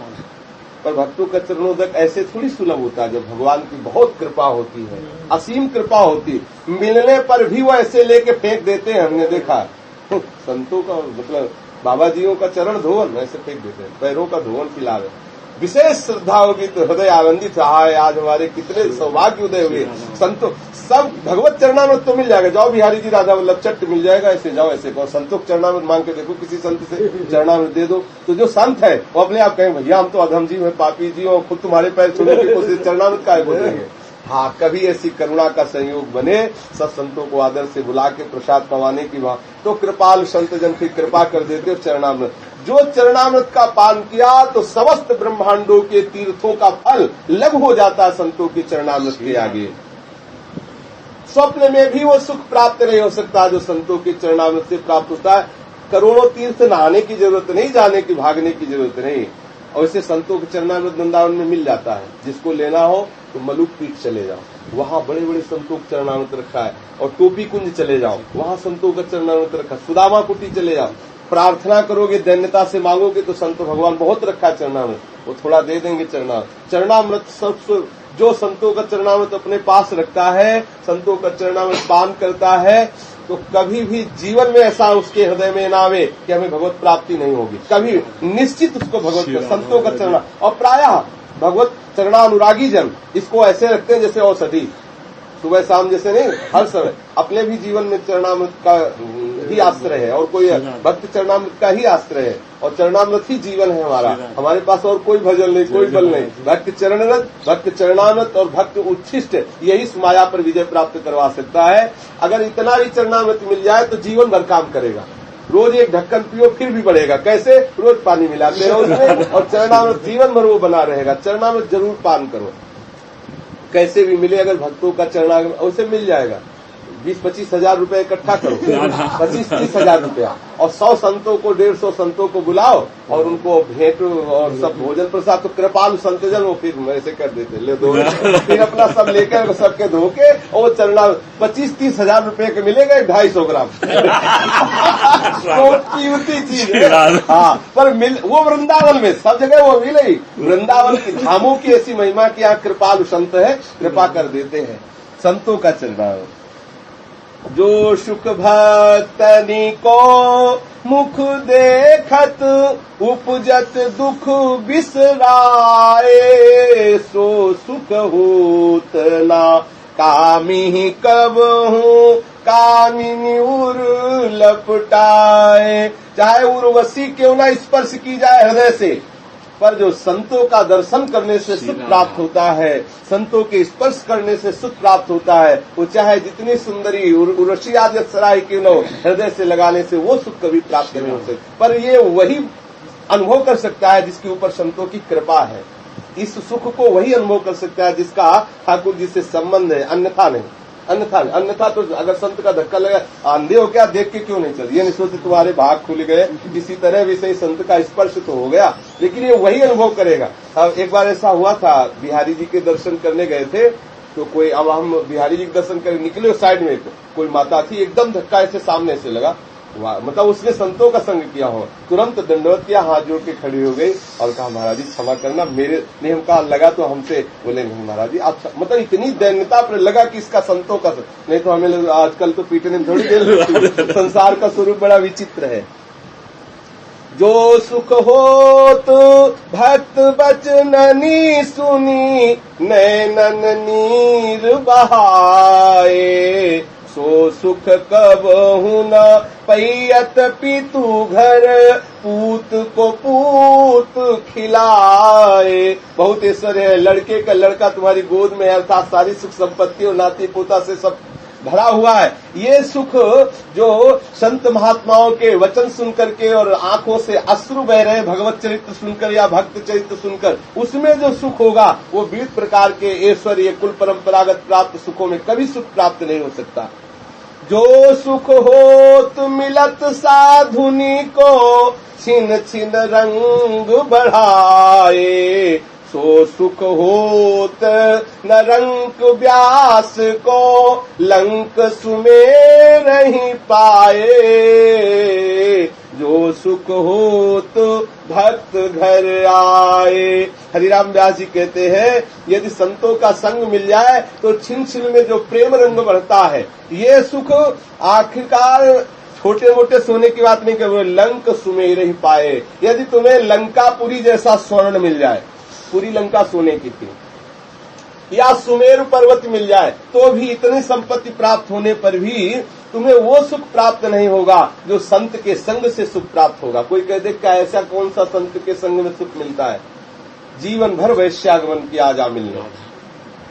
पर भक्तों का चरणोदक ऐसे थोड़ी सुलभ होता है। जब भगवान की बहुत कृपा होती है, असीम कृपा होती, मिलने पर भी वो ऐसे लेके फेंक देते हैं। हमने देखा संतों का मतलब बाबा जियों का चरण धोवन ऐसे फेंक देते हैं, पैरों का धोवन खिला रहे। विशेष श्रद्धा होगी तो हृदय आनंदित रहा है। आज हमारे कितने सौभाग्य उदय हुए। संतों सब भगवत चरणामृत तो मिल जाएगा। जाओ बिहारी जी राधा वल्लभ चट्ट मिल जाएगा, ऐसे जाओ ऐसे कहो। संतों चरणामृत मांग के देखो, किसी संत से चरणामृत दे दो तो जो संत है वो अपने आप कहें भैया हम तो अधम जीव है, पापी जीव, और खुद तुम्हारे पैर छूने की कोशिश, चरणामृत काहे बोलेंगे। हाँ, कभी ऐसी करुणा का संयोग बने, सब संतों को आदर से बुला के प्रसाद पवाने की वहां तो कृपाल संत जन फिर कृपा कर देते चरणामृत। जो चरणामृत का पान किया तो समस्त ब्रह्मांडों के तीर्थों का फल लघु हो जाता है संतों के चरणामृत के आगे। स्वप्न में भी वो सुख प्राप्त नहीं हो सकता जो संतों के चरणामृत से प्राप्त होता है। करोड़ों तीर्थ नहाने की जरूरत नहीं, जाने की भागने की जरूरत नहीं। और इसे संतों के चरणामृत वृंदावन में मिल जाता है। जिसको लेना हो तो मलुक पीठ चले जाओ, वहां बड़े बड़े संतों का चरणामृत रखा है। और टोपी कुंज चले जाओ, वहां संतों का चरणामृत रखा है। सुदामा कुटी चले जाओ, प्रार्थना करोगे, दैन्यता से मांगोगे तो संत भगवान बहुत रखा है चरणामृत, वो थोड़ा दे देंगे चरणामृत। सब जो संतों का चरणामृत अपने पास रखता है, संतों का चरणामृत पान करता है, तो कभी भी जीवन में ऐसा उसके हृदय में ना आवे कि हमें भगवत प्राप्ति नहीं होगी। कभी निश्चित उसको भगवत संतों का चरणा, और प्रायः भगवत चरणानुरागी जन इसको ऐसे रखते हैं जैसे औषधि, सुबह शाम जैसे नहीं, हर समय। अपने भी जीवन में चरणामृत का ही आश्रय है और कोई भक्त चरणामृत का ही आश्रय है, और चरणामृत ही जीवन है हमारा। हमारे पास और कोई भजन नहीं, कोई बल नहीं। भक्त चरणरत, भक्त चरणामृत और भक्त उच्छिष्ट यही इस माया पर विजय प्राप्त करवा सकता है। अगर इतना भी चरणामृत मिल जाए तो जीवन भर काम करेगा। रोज एक ढक्कन पियो फिर भी बढ़ेगा। कैसे? रोज पानी मिलाते रहो उसमें, और चरणामृत जीवन भर वो बना रहेगा। चरणामृत जरूर पान करो, कैसे भी मिले। अगर भक्तों का चरणामृत उसे मिल जाएगा। 20-25 हजार रुपए इकट्ठा करो, 25-30 हजार रुपया, और 100 संतों को, 150 संतों को बुलाओ और उनको भेंट और सब भोजन प्रसाद। तो कृपालु संतजन वो फिर ऐसे कर देते, ले दो, फिर अपना सब लेकर सबके धो के, और चरणा 25-30 हजार रुपए के मिलेगा 250 ग्राम। तो कीमती चीज है। हाँ, पर वो वृंदावन में सब जगह वो मिले ही। वृंदावन की धामों की ऐसी महिमा की यहाँ कृपालु संत है, कृपा कर देते हैं। संतों का चरणामृत। जो सुख भक्तनि को मुख देखत उपजत दुख बिसराए। सो सुख होत ना कामी कबहू कामिनी उर लपटाए। चाहे उर्वशी क्यों ना स्पर्श की जाए हृदय से, पर जो संतों का दर्शन करने से सुख प्राप्त होता है, संतों के स्पर्श करने से सुख प्राप्त होता है, वो चाहे जितनी सुंदरी उर्वशी आदि सराय क्यों न हो, हृदय से लगाने से वो सुख कभी प्राप्त नहीं हो सकता। पर ये वही अनुभव कर सकता है जिसके ऊपर संतों की कृपा है। इस सुख को वही अनुभव कर सकता है जिसका ठाकुर जी से संबंध है, अन्यथा नहीं। अन्यथा तो अगर संत का धक्का लगा, अंधे हो क्या, देख के क्यों नहीं चल, ये नहीं सोचे तुम्हारे भाग खुल गए, किसी तरह भी सही संत का स्पर्श तो हो गया, लेकिन ये वही अनुभव करेगा। अब एक बार ऐसा हुआ था, बिहारी जी के दर्शन करने गए थे, तो कोई, अब हम बिहारी जी के दर्शन करने निकले, साइड में कोई माता थी, एकदम धक्का ऐसे सामने से लगा, मतलब उसने संतों का संग किया हो, तुरंत दंडवत किया, हाथ जोड़ के खड़ी हो गई और कहा महाराज जी क्षमा करना, मेरे ने हमका लगा तो हमसे, बोले नहीं महाराज जी आप, मतलब इतनी दैन्यता पर लगा कि इसका संतों का, नहीं तो हमें आजकल तो पीटने में थोड़ी देर लगती। संसार का स्वरूप बड़ा विचित्र है। जो सुख होत भक्त बचननी सुनी नैनन नीर बहाए सो सुख कबहु न पैयत पितु घर पूत को पूत खिलाए। बहुत ऐश्वर्य है, लड़के का लड़का तुम्हारी गोद में है, अर्थात सारी सुख संपत्ति और नाती पोता से सब भरा हुआ है। ये सुख जो संत महात्माओं के वचन सुनकर के और आंखों से अश्रु बह रहे भगवत चरित्र सुनकर या भक्त चरित्र सुनकर, उसमें जो सुख होगा वो विविध प्रकार के ऐश्वर्य कुल परंपरागत प्राप्त सुखों में कभी सुख प्राप्त नहीं हो सकता। जो सुख होत मिलत साधुनी को छिन छिन रंग बढ़ाए सो सुख होत न रंक व्यास को लंक सुमेर ही पाए। जो सुख होत भक्त घर आए। हरिराम व्यास जी कहते हैं यदि संतों का संग मिल जाए तो छिन छिन में जो प्रेम रंग बढ़ता है, ये सुख आखिरकार छोटे मोटे सोने की बात नहीं कर, लंक सुमेर ही पाए। यदि तुम्हें लंकापुरी जैसा स्वर्ण मिल जाए, पूरी लंका सोने की थी, या सुमेर पर्वत मिल जाए तो भी इतनी संपत्ति प्राप्त होने पर भी तुम्हें वो सुख प्राप्त नहीं होगा जो संत के संग से सुख प्राप्त होगा। कोई कह दे क्या ऐसा कौन सा संत के संग में सुख मिलता है? जीवन भर वैश्यागमन की आजा मिलने।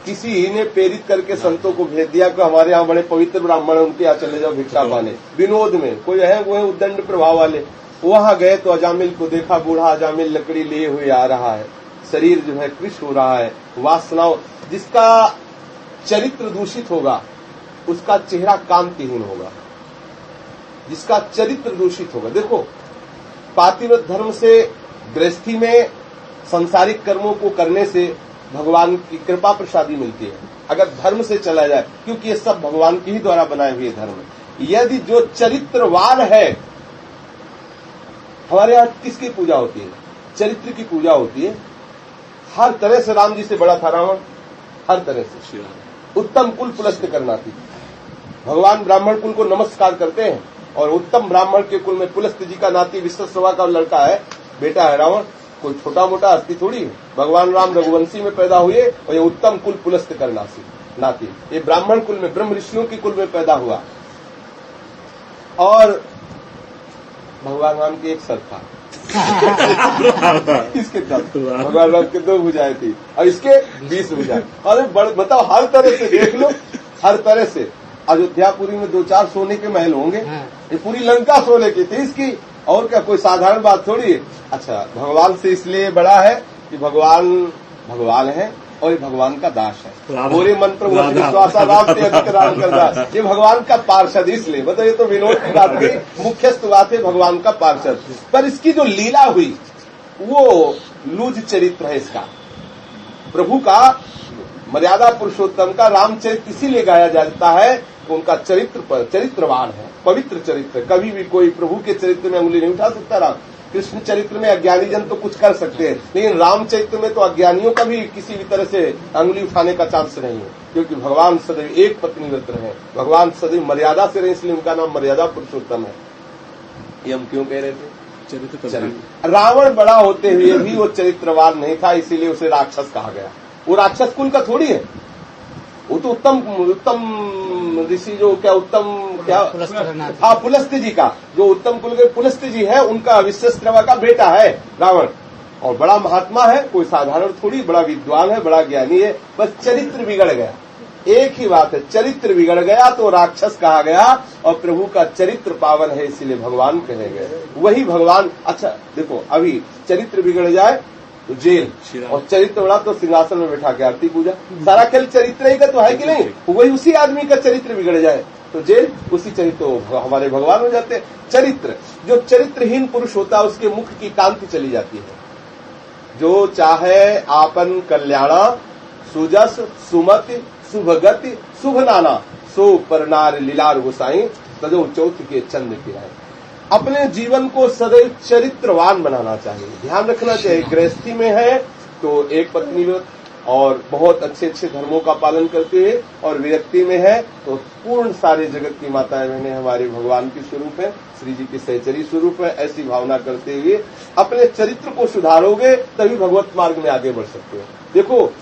किसी ने प्रेरित करके संतों को भेज दिया कि हमारे यहाँ बड़े पवित्र ब्राह्मण है, उनके यहाँ चले जाओ भिक्षा पाने। विनोद में कोई है, वो है उद्दंड प्रभाव वाले। वहां गए तो अजामिल को देखा, बूढ़ा अजामिल लकड़ी लिए हुए आ रहा है, शरीर जो है कृश हो रहा है, वासनाओं, जिसका चरित्र दूषित होगा उसका चेहरा कांतिहीन होगा, जिसका चरित्र दूषित होगा। देखो, पातिव्रत धर्म से गृहस्थी में सांसारिक कर्मों को करने से भगवान की कृपा प्रसादी मिलती है, अगर धर्म से चला जाए, क्योंकि ये सब भगवान के ही द्वारा बनाए हुए धर्म है। यदि जो चरित्रवान है, हमारे यहाँ किसकी पूजा होती है? चरित्र की पूजा होती है। हर तरह से राम जी से बड़ा था रावण, हर तरह से उत्तम कुल पुलस्त करना थी। भगवान ब्राह्मण कुल को नमस्कार करते हैं और उत्तम ब्राह्मण के कुल में पुलस्त जी का नाती विश्वसवा का लड़का है, बेटा है रावण। कोई छोटा मोटा हस्ती थोड़ी है। भगवान राम रघुवंशी में पैदा हुए और ये उत्तम कुल पुलस्त करना नाती, ये ब्राह्मण कुल में, ब्रह्म ऋषियों की कुल में पैदा हुआ। और भगवान राम की एक सर था इसके भगवान राम के 2 भुजाएं थी और इसके 20 भुजाएं। अरे बताओ, हर तरह से देख लो, हर तरह से। अयोध्यापुरी में 2-4 सोने के महल होंगे, ये पूरी लंका सोने की थी इसकी। और क्या, कोई साधारण बात थोड़ी है। अच्छा, भगवान से इसलिए बड़ा है कि भगवान है और ये भगवान का दास है। पूरे मन पर विश्वास राम से अधिक राम करता, ये भगवान का पार्षद। इसलिए मतलब ये तो विनोद की बात गई, मुख्यस्थ बात है भगवान का पार्षद। पर इसकी जो लीला हुई वो लूज चरित्र है इसका। प्रभु का, मर्यादा पुरुषोत्तम का रामचरित्र इसीलिए गाया जाता है कि उनका चरित्रवान है, पवित्र चरित्र। कभी भी कोई प्रभु के चरित्र में उंगली नहीं उठा सकता। राम कृष्ण चरित्र में अज्ञानी जन तो कुछ कर सकते हैं, लेकिन राम चरित्र में तो अज्ञानियों का भी किसी भी तरह से अंगुली उठाने का चांस नहीं है, क्योंकि भगवान सदैव एक पत्नी व्रत रहे, भगवान सदैव मर्यादा से रहे, इसलिए उनका नाम मर्यादा पुरुषोत्तम है। ये हम क्यों कह रहे थे? चरित्र। रावण बड़ा होते हुए भी वो चरित्रवान नहीं था, इसीलिए उसे राक्षस कहा गया। वो राक्षस कुल का थोड़ी है, वो तो उत्तम ऋषि जो पुलस्त जी का, जो उत्तम कुल के पुलस्त जी है, उनका विश्वस्त्रवा का बेटा है रावण। और बड़ा महात्मा है, कोई साधारण थोड़ी, बड़ा विद्वान है, बड़ा ज्ञानी है। बस चरित्र बिगड़ गया, एक ही बात है, चरित्र बिगड़ गया तो राक्षस कहा गया। और प्रभु का चरित्र पावन है, इसीलिए भगवान कहे गए, वही भगवान। अच्छा देखो, अभी चरित्र बिगड़ जाए तो जेल, और चरित्र बड़ा तो सिंहासन में बैठा के आरती पूजा। सारा खेल चरित्र ही का तो है कि नहीं? वही उसी आदमी का चरित्र बिगड़ जाए तो जेल, उसी चरित्र हमारे भगवान हो जाते। चरित्र, जो चरित्रहीन पुरुष होता है उसके मुख की कांति चली जाती है। जो चाहे आपन कल्याणा, सुजस सुमति शुभगति शुभ नाना, सो परनार लीलार गोसाई तजो चौथ के चंद्र किराए। अपने जीवन को सदैव चरित्रवान बनाना चाहिए, ध्यान रखना चाहिए। गृहस्थी में है तो एक पत्नी व्रत, और बहुत अच्छे अच्छे धर्मों का पालन करते हुए और विरक्ति में है तो पूर्ण सारे जगत की माताएं बहनें हमारे भगवान की स्वरूप है, श्री जी की सहचरी स्वरूप है। ऐसी भावना करते हुए अपने चरित्र को सुधारोगे तभी भगवत मार्ग में आगे बढ़ सकते हो। देखो,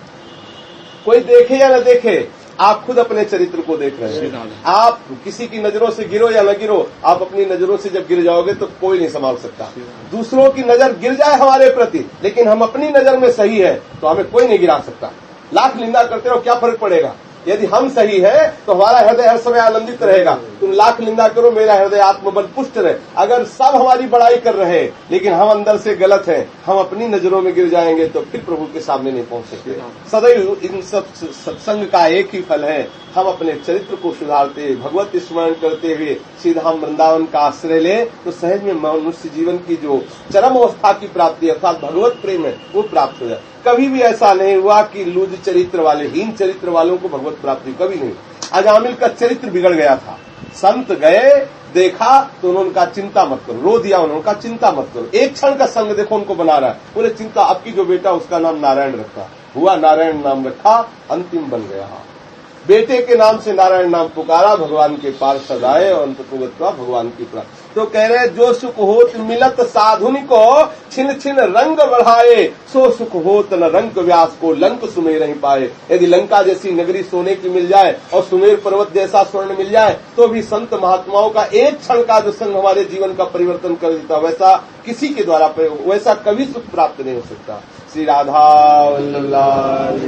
कोई देखे या न देखे, आप खुद अपने चरित्र को देख रहे हैं। आप किसी की नजरों से गिरो या न गिरो, आप अपनी नजरों से जब गिर जाओगे तो कोई नहीं संभाल सकता। दूसरों की नजर गिर जाए हमारे प्रति, लेकिन हम अपनी नजर में सही है तो हमें कोई नहीं गिरा सकता। लाख निंदा करते रहो, क्या फर्क पड़ेगा? यदि हम सही है तो हमारा हृदय हर समय आनंदित रहेगा। तुम लाख निंदा करो, मेरा हृदय आत्मबल पुष्ट रहे। अगर सब हमारी बड़ाई कर रहे हैं लेकिन हम अंदर से गलत हैं, हम अपनी नजरों में गिर जाएंगे तो फिर प्रभु के सामने नहीं पहुंच सकते। सदैव इन सब सत्संग का एक ही फल है, हम अपने चरित्र को सुधारते हुए भगवत स्मरण करते हुए सीधा हम वृंदावन का आश्रय ले तो सहज में मनुष्य जीवन की जो चरम अवस्था की प्राप्ति अर्थात भगवत प्रेम है वो प्राप्त हो जाए। कभी भी ऐसा नहीं हुआ कि लूज चरित्र वाले, हीन चरित्र वालों को भगवत प्राप्ति कभी नहीं। अजामिल का चरित्र बिगड़ गया था, संत गए देखा तो उन्होंने उनका चिंता मत करो, रो दिया उन्होंने कहा चिंता मत करो। एक क्षण का संग देखो उनको बना रहा है, बोले चिंता, आपकी जो बेटा उसका नाम नारायण रखा हुआ, नारायण नाम रखा, अंतिम बन गया। बेटे के नाम से नारायण नाम पुकारा, भगवान के पार्षद आए और अंततः भगवान की प्राप्ति। तो कह रहे जो सुख होत मिलत साधुनि को छिन छिन रंग बढ़ाए, सो सुख होत न रंग व्यास को लंक सुमेर नहीं पाए। यदि लंका जैसी नगरी सोने की मिल जाए और सुमेर पर्वत जैसा स्वर्ण मिल जाए तो भी संत महात्माओं का एक क्षण का जो संग हमारे जीवन का परिवर्तन कर देता, वैसा किसी के द्वारा वैसा कभी सुख प्राप्त नहीं हो सकता। श्री राधा वल्लभ।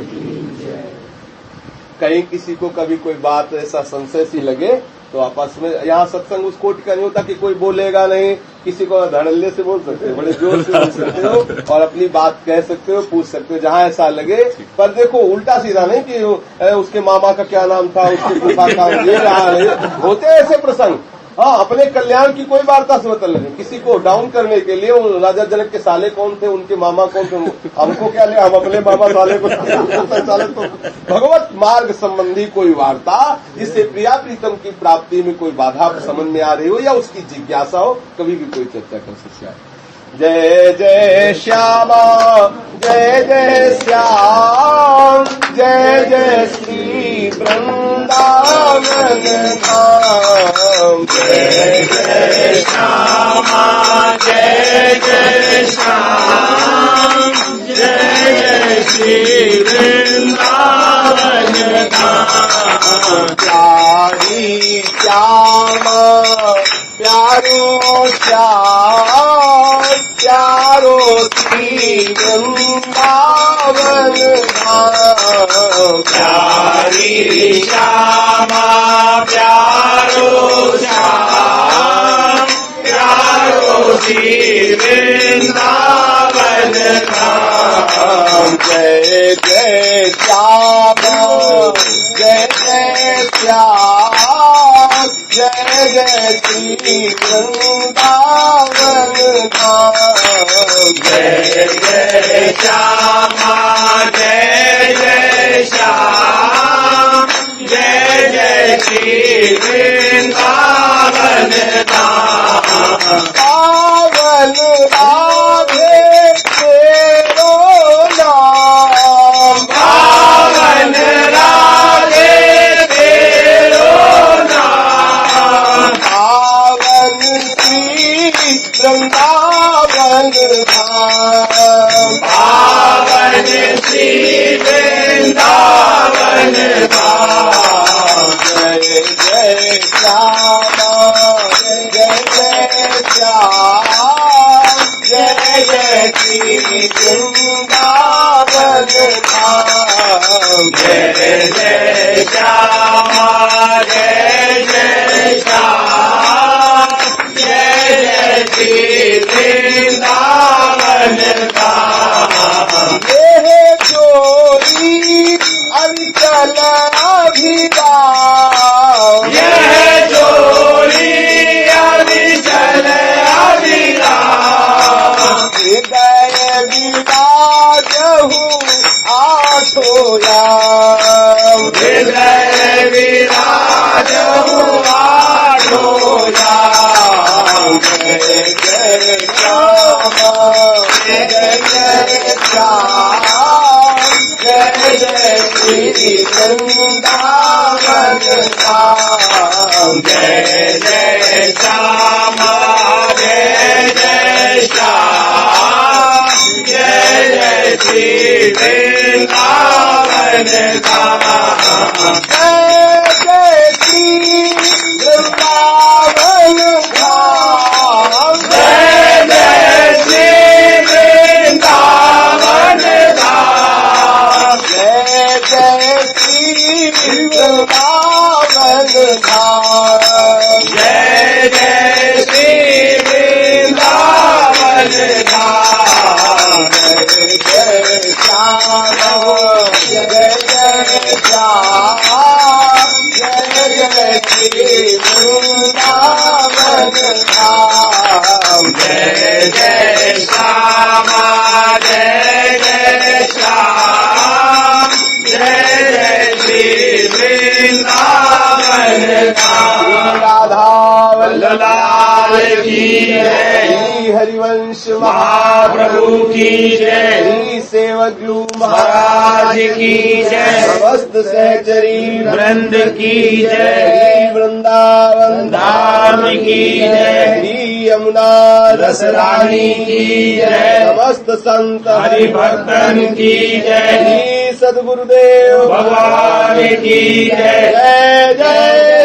कहीं किसी को कभी कोई बात ऐसा संशय सी लगे तो आपस में, यहाँ सत्संग उस कोटि का नहीं होता कि कोई बोलेगा नहीं, किसी को धड़ल्ले से बोल सकते हो, बड़े जोर से बोल सकते हो और अपनी बात कह सकते हो, पूछ सकते हो जहाँ ऐसा लगे। पर देखो उल्टा सीधा नहीं कि उसके मामा का क्या नाम था, उसके फूफा का ये रहा है, होते ऐसे प्रसंग। हाँ, अपने कल्याण की कोई वार्ता से मतलब नहीं, किसी को डाउन करने के लिए वो राजा जनक के साले कौन थे, उनके मामा कौन थे, हमको क्या ले, हम अपने मामा साले को साले। तो भगवत मार्ग संबंधी कोई वार्ता जिससे प्रिया प्रीतम की प्राप्ति में कोई बाधा समझ में आ रही हो या उसकी जिज्ञासा हो, कभी भी कोई चर्चा कर सकता है। जय जय श्यामा, जय जय श्याम, जय जय श्री वृंदावन धाम। जय जय श्यामा, जय जय श्याम, जय जय श्री वृंदावन धाम। प्यारी श्यामा, प्यारो श्याम, प्यारो श्री वृंदावन धाम। प्यारी श्यामा, प्यारो श्याम, प्यारो श्री वृंदावन धाम। जय जय श्यामा, जय जय श्याम, जय जय श्री वृंदावन धाम। जय जय श्यामा, जय जय श्याम, जय जय श्री वृंदावन धाम। पावन राधे तेरो नाम, पावन राधे तेरो नाम। पावन श्री वृंदावन धाम, पावन श्री वृंदावन धाम। जय जय श्यामा, जय जय श्याम, जय जय श्री वृंदावन धाम। जय जय श्यामा, जय जय श्याम, जय जय श्री वृंदावन धाम। ये जोड़ी अंचल अभिराम, यह जोड़ी अंचल अभिराम। हृदय विराजहु आठो याम, हृदय विराजहु आठो याम। जय जय श्यामा, जय जय श्याम, जय जय श्री वृंदावन धाम, जय जय श्यामा जय जय श्याम, जय जय श्री वृंदावन धाम, जय जय श्री वृंदावन धाम, जय जय श्री वृंदावन धाम, जय जय श्री वृंदावन धाम, जय जय श्री वृंदावन धाम, जय जय श्याम जय जय श्याम, जय जय श्री वृंदावन धाम, जय जय श्यामा जय जय श्याम, जय जय श्री वृंदावन धाम, राधा लाल की जय, श्री हरिवंश महाप्रभु की जय, श्री सेवगलू महाराज की जय, समस्त सहचरी वृंद की जय, श्री वृंदावन धाम की जय, श्री यमुना रसरानी की जय, समस्त संत हरि भक्तन की जय, श्री सद्गुरुदेव भगवान की जय, जय जय